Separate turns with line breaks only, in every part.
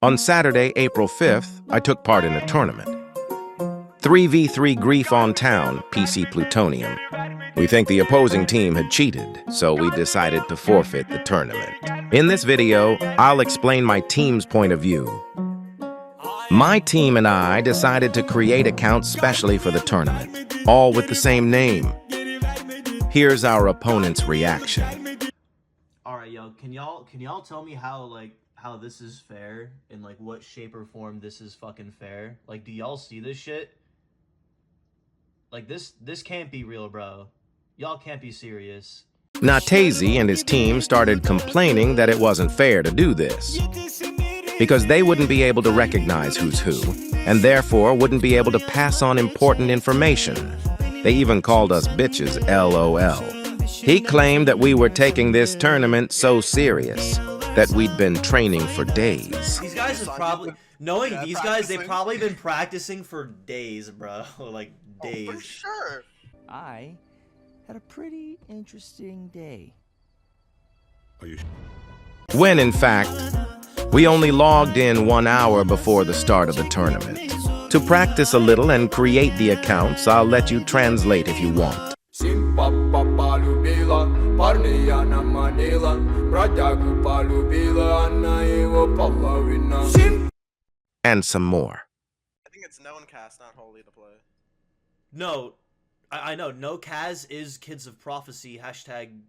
On Saturday, April 5th, I took part in a tournament. 3v3 Grief on Town, PC Plutonium. We think the opposing team had cheated, so we decided to forfeit the tournament. In this video, I'll explain my team's point of view. My team and I decided to create accounts specially for the tournament, all with the same name. Here's our opponent's reaction.
All right, yo, can y'all tell me how this is fair, in like what shape or form this is fucking fair? Like, do y'all see this shit? Like, this can't be real, bro. Y'all can't be serious.
Natezi and his team started complaining that it wasn't fair to do this, because they wouldn't be able to recognize who's who, and therefore wouldn't be able to pass on important information. They even called us bitches, LOL. He claimed that we were taking this tournament so serious that we'd been training for days.
These guys is probably, knowing these guys, they've probably been practicing for days, bro. Like, days.
Oh, for sure.
I had a pretty interesting day.
Are you
When, in fact, we only logged in 1 hour before the start of the tournament. To practice a little and create the accounts, I'll let you translate if you want. And some more.
I think it's no one cast, not holy to play.
No, I know. No Kaz is Kids of Prophecy. Hashtag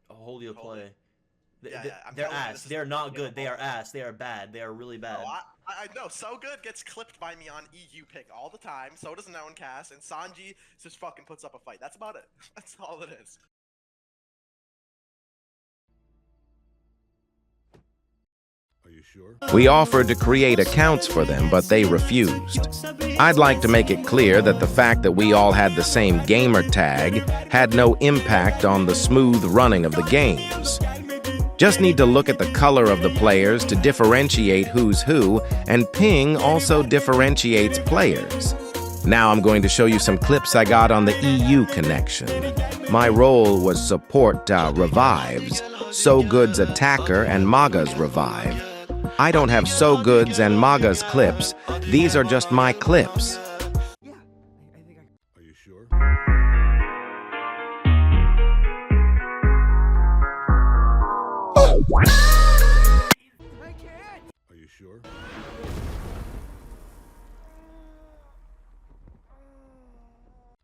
holy to play. They're ass. They're not good. They are ass. They are bad. They are really bad.
Oh, I know. So good gets clipped by me on EU pick all the time. So does no one cast, and Sanji just fucking puts up a fight. That's about it. That's all it is.
Are you sure?
We offered to create accounts for them, but they refused. I'd like to make it clear that the fact that we all had the same gamer tag had no impact on the smooth running of the games. Just need to look at the color of the players to differentiate who's who, and ping also differentiates players. Now I'm going to show you some clips I got on the EU connection. My role was support revives, So Good's attacker and Maga's revive. I don't have So Good's and Maga's clips. These are just my clips.
Are you sure? Are you sure?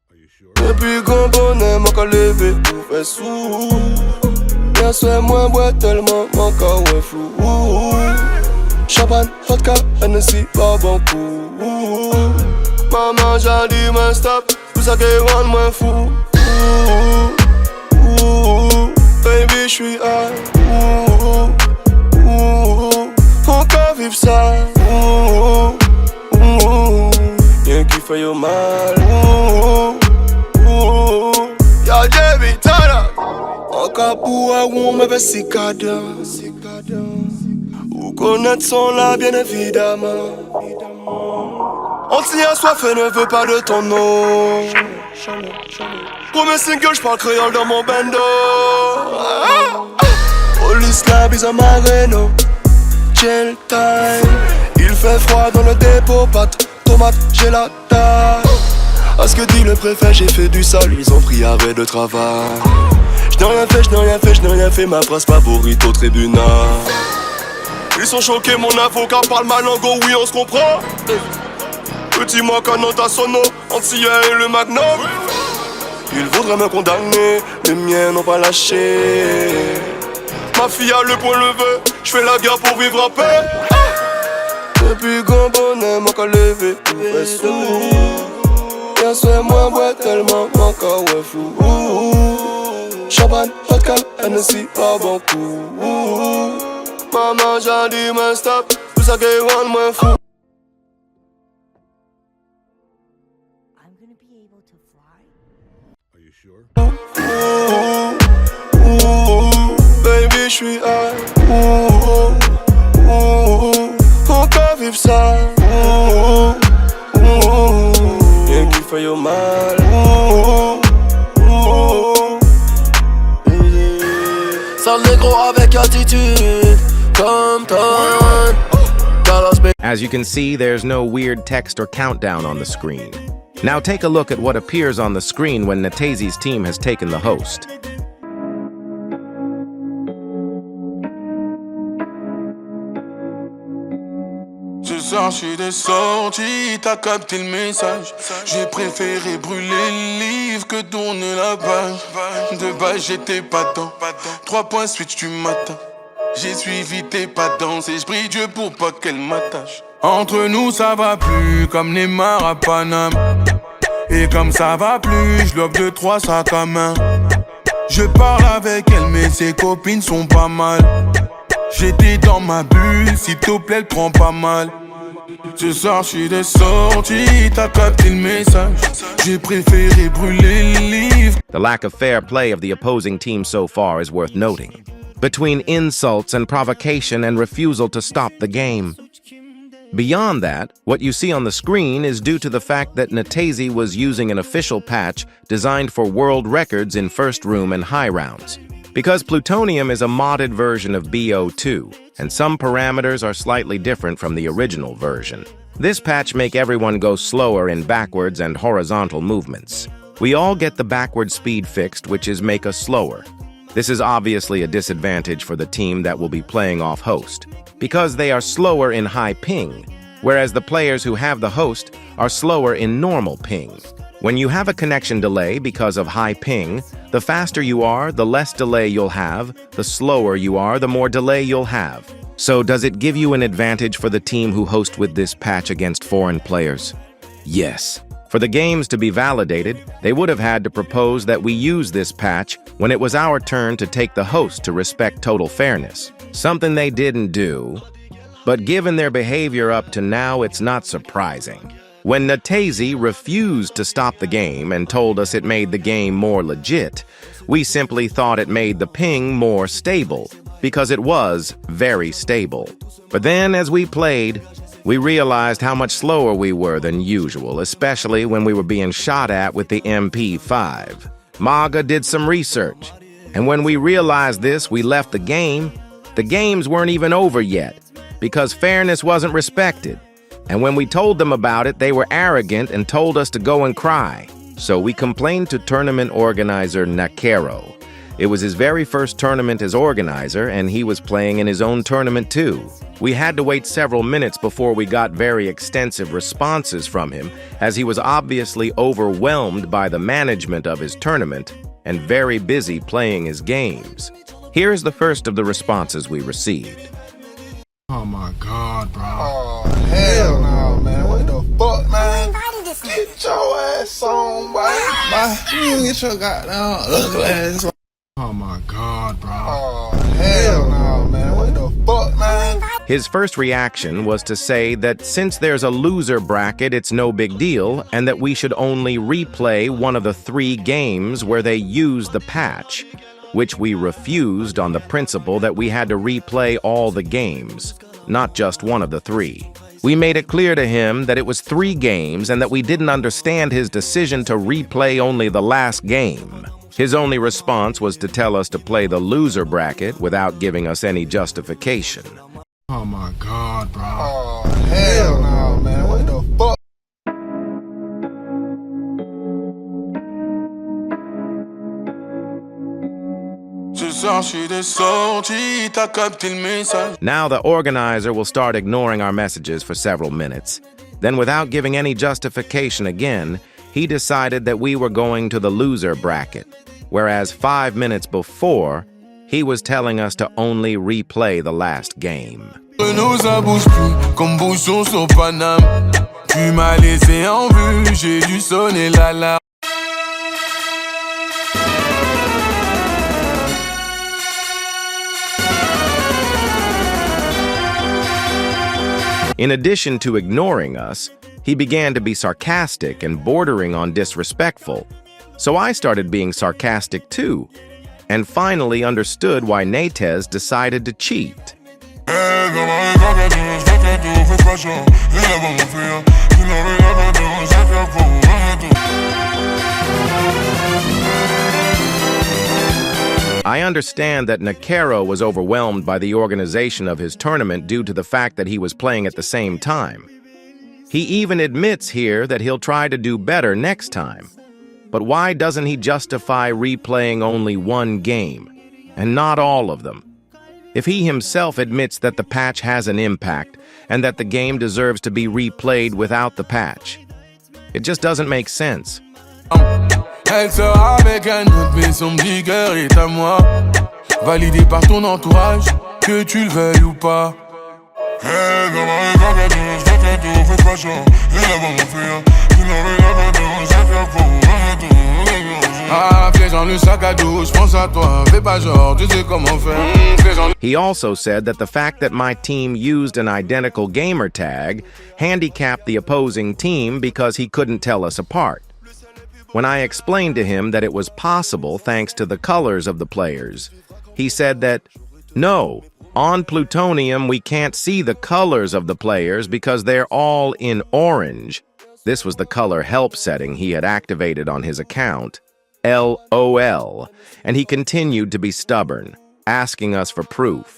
Are you sure?
Depuis qu'on bonnet, mon corps levé, tout fait sous. Bien sûr, moi, bois tellement, mon corps est flou. Champagne, vodka, Hennessy, pas bon coup. Maman, j'ai dit, mais stop, tout ça qui rend moins fou. Baby, j'suis high. Encore vivre ça. Rien qui fait yo mal. Y'a Jamie Turner. Encore pour on me fait si cadent. Ou connaître son là, bien évidemment. On s'y a soif et ne veut pas de ton nom. Premier single, j'parle créole dans mon bando. Police la bise à Marino. Chill time. Il fait froid dans le dépôt, pâte, tomate, j'ai la taille. À ce que dit le préfet, j'ai fait du sale, ils ont pris arrêt de travail. J'n'ai rien fait, ma phrase favorite au tribunal. Ils sont choqués, mon avocat parle ma langue, oh oui on se comprend. Petit moi canon à son nom, Antillais et le Magnum. Ils voudraient me condamner, les miens n'ont pas lâché. Ma fille a le point levé, j'fais la guerre pour vivre en paix. Depuis qu'on bonnet, mon corps levé, tout fait sous. Bien sûr, moi, bois tellement, mon corps est flou. Champagne, vodka, Hennessy, pas bon coup. Maman, j'ai dit, mais stop, tout ça qui rend moins fou.
I'm gonna be able to fly.
Are you sure?
Baby, j'suis high. Encore vivre ça. Rien qui fait yo mal. Sale négro avec attitude. Tom Tom. Dallas
As you can see, there's no weird text or countdown on the screen. Now take a look at what appears on the screen when Natazi's team has taken the host.
Ce soir, je suis descendu, t'as capté le message. J'ai préféré brûler le livre que tourner la page. De base, j'étais pas dedans. 3 points switch du matin. J'ai suivi tes pas danses et je prie Dieu pour pas qu'elle m'attache. Entre nous, ça va plus, comme Neymar à Paname. Et comme ça va plus, je lobe 2-3 sacs à main. Je parle avec elle, mais ses copines sont pas mal. J'étais dans ma bulle, s'il te plaît, elle prend pas mal. Ce soir, je suis descendu, t'as capté le message. J'ai préféré brûler le livre.
The lack of fair play of the opposing team so far is worth noting. Between insults and provocation and refusal to stop the game. Beyond that, what you see on the screen is due to the fact that Natazi was using an official patch designed for world records in first room and high rounds. Because Plutonium is a modded version of BO2, and some parameters are slightly different from the original version. This patch make everyone go slower in backwards and horizontal movements. We all get the backward speed fixed, which is make us slower. This is obviously a disadvantage for the team that will be playing off host, because they are slower in high ping, whereas the players who have the host are slower in normal ping. When you have a connection delay because of high ping, the faster you are, the less delay you'll have, the slower you are, the more delay you'll have. So does it give you an advantage for the team who host with this patch against foreign players? Yes. For the games to be validated, they would have had to propose that we use this patch when it was our turn to take the host to respect total fairness. Something they didn't do, but given their behavior up to now, it's not surprising. When Natazi refused to stop the game and told us it made the game more legit, we simply thought it made the ping more stable, because it was very stable. But then, as we played, we realized how much slower we were than usual, especially when we were being shot at with the MP5. Maga did some research, and when we realized this, we left the game. The games weren't even over yet, because fairness wasn't respected. And when we told them about it, they were arrogant and told us to go and cry. So we complained to tournament organizer Nakero. It was his very first tournament as organizer, and he was playing in his own tournament too. We had to wait several minutes before we got very extensive responses from him, as he was obviously overwhelmed by the management of his tournament and very busy playing his games. Here's the first of the responses we received.
Oh my God, bro. Oh, hell no, man. What the fuck, man? Get your ass on, boy. You get your goddamn ugly ass on. Oh my God, bro. Oh, hell no, man. What the fuck, man?
His first reaction was to say that since there's a loser bracket, it's no big deal, and that we should only replay one of the 3 games where they used the patch, which we refused on the principle that we had to replay all the games, not just one of the 3. We made it clear to him that it was 3 games and that we didn't understand his decision to replay only the last game. His only response was to tell us to play the loser bracket without giving us any justification.
Oh my God, bro. Oh, hell no, man. What the fuck?
Now the organizer will start ignoring our messages for several minutes. Then, without giving any justification again, he decided that we were going to the loser bracket, whereas 5 minutes before, he was telling us to only replay the last game. In addition to ignoring us, he began to be sarcastic and bordering on disrespectful. So I started being sarcastic too, and finally understood why Natez decided to cheat. I understand that Nakero was overwhelmed by the organization of his tournament due to the fact that he was playing at the same time. He even admits here that he'll try to do better next time. But why doesn't he justify replaying only one game, and not all of them? If he himself admits that the patch has an impact, and that the game deserves to be replayed without the patch, it just doesn't make sense.
Elle sera avec un autre, mais son petit cœur est à moi. Validé par ton entourage, que tu le veuilles ou pas. Ah, piège dans le sac à dos, je pense à toi, fais pas genre, tu sais comment faire.
He also said that the fact that my team used an identical gamer tag handicapped the opposing team because he couldn't tell us apart. When I explained to him that it was possible thanks to the colors of the players, he said that, no, on Plutonium we can't see the colors of the players because they're all in orange. This was the color help setting he had activated on his account, LOL, and he continued to be stubborn, asking us for proof.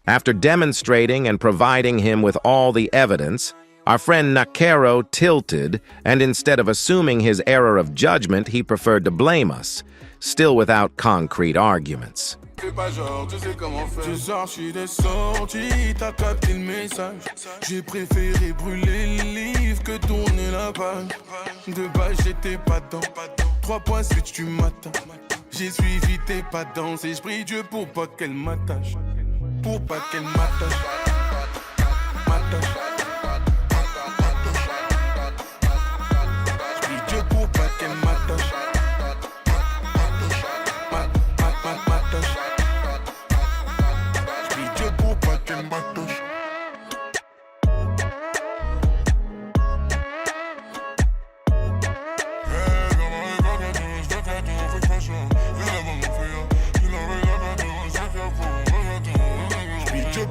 After demonstrating and providing him with all the evidence, our friend Nakero tilted, and instead of assuming his error of judgment, he preferred to blame us, still without concrete arguments.
Fais pas genre, tu sais comment faire. Ce soir, j'suis descendu, t'as capté le message. J'ai préféré brûler le livre que tourner la page. De base, j'étais pas dedans. 3 points suite, tu m'attends. J'ai suivi tes pas danses et j'prie Dieu pour pas qu'elle m'attache. Pour pas qu'elle m'attache. J'prie Dieu pour pas qu'elle m'attache. J'prie Dieu pour pas qu'elle m'attache.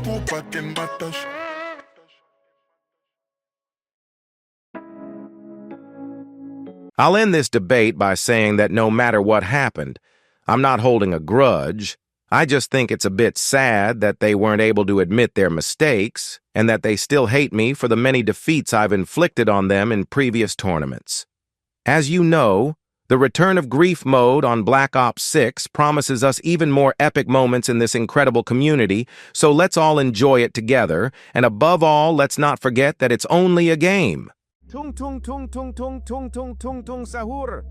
Pour pas qu'elle m'attache.
I'll end this debate by saying that no matter what happened, I'm not holding a grudge. I just think it's a bit sad that they weren't able to admit their mistakes and that they still hate me for the many defeats I've inflicted on them in previous tournaments. As you know, the Return of Grief mode on Black Ops 6 promises us even more epic moments in this incredible community, so let's all enjoy it together, and above all, let's not forget that it's only a game.
Tung tung tung tung tung tung tung tung tung sahur.